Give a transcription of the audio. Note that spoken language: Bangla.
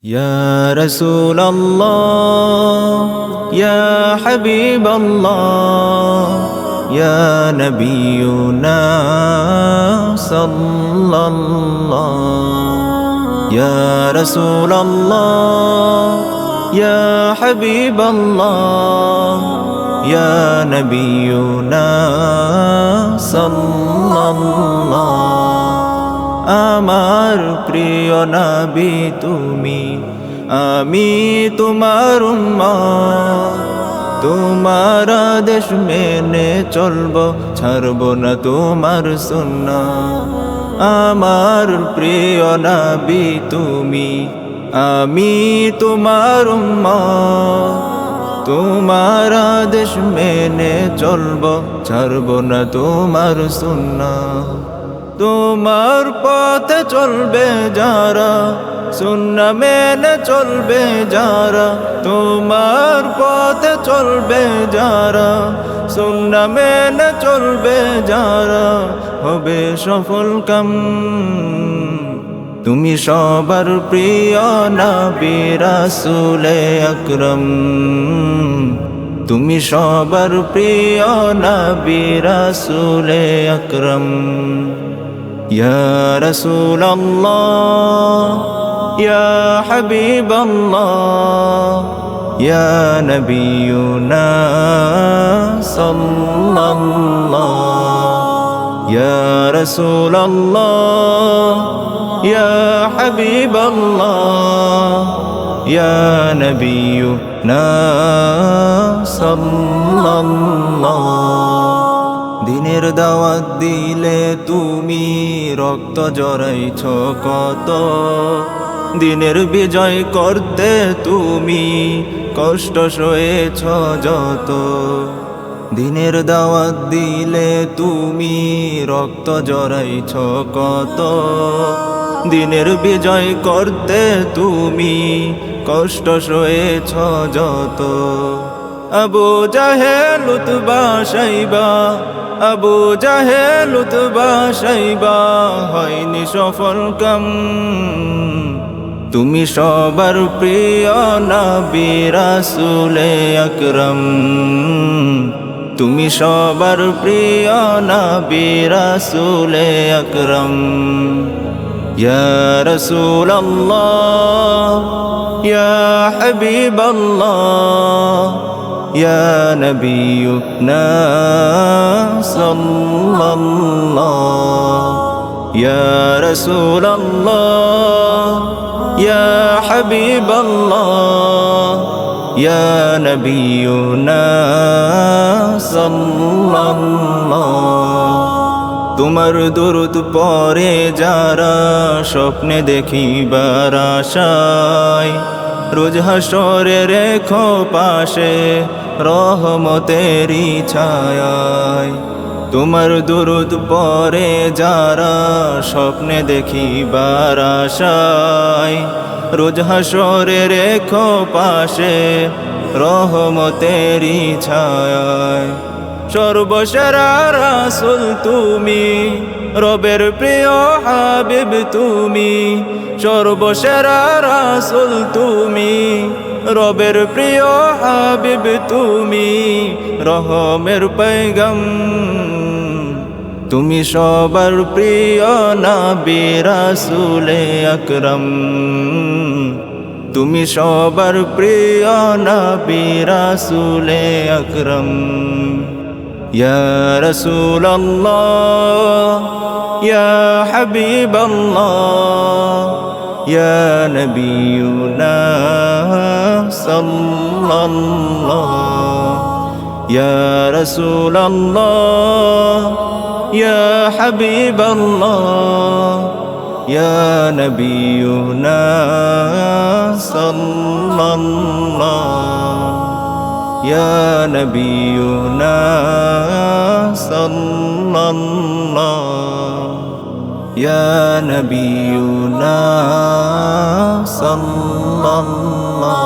يا رسول الله يا حبيب الله يا نبينا صلى الله يا رسول الله يا حبيب الله يا نبينا صلى الله আমার প্রিয় নবী তুমি আমি তোমার উম্মত তোমার আদেশ মেনে চলবো ছাড়বো না তোমার সুন্নাত আমার প্রিয় নবী তুমি আমি তোমার উম্মত তোমার আদেশ মেনে চলবো ছাড়বো না তোমার সুন্নাত তোমার পথে চলবে যারা সুন্নাহ মেনে চলবে যারা তোমার পথে চলবে যারা সুন্নাহ মেনে চলবে যারা হবে সফল কাম তুমি সবার প্রিয় নবী রাসূলে আকরাম তুমি সবার প্রিয় নবী রাসূলে আকরাম يا رسول الله يا حبيب الله يا نبينا صلى الله يا رسول الله يا حبيب الله يا نبينا صلى الله দিনের দাওয়াত দিলে তুমি রক্ত জড়াইছ কত দিনের বিজয় করতে তুমি কষ্ট সয়েছ যত দিনের দাওয়াত দিলে তুমি রক্ত জড়াইছ কত দিনের বিজয় করতে তুমি কষ্ট সয়েছ যত আবু জাহেল উতবা শাইবা আবু জাহেল উতবা শাইবা হয়নি সফল কাম তুমি সবার প্রিয় নবী রাসূলে আকরাম তুমি সবার প্রিয় নবী রাসূলে আকরাম ইয়া রাসূলুল্লাহ ইয়া হাবিবাল্লাহ يا نبينا صلى الله يا رسول الله يا حبيب الله يا نبينا صلى الله তোমার দরুদ পড়ে যারা স্বপ্নে দেখিবার আশায় রোজ হাসরে রেখো পাশে রহমতেরি ছায়ায় তোমার দরুদ পড়ে যারা স্বপ্নে দেখিবার আশায় রোজ হাসরে রেখো পাশে রহমতেরি ছায়ায় সর্বসেরা রাসূল তুমি রবের প্রিয় হাবিব তুমি সর্বসেরা রাসূল তুমি রবের প্রিয় হাবিব তুমি রহমের পয়গাম তুমি সবার প্রিয় নবী রাসূলে আকরাম তুমি সবার প্রিয় নবী রাসূলে আকরাম يا رسول الله يا حبيب الله يا نبينا صلى الله يا رسول الله يا حبيب الله يا نبينا صلى الله يا نبينا صلى الله يا نبينا صلى الله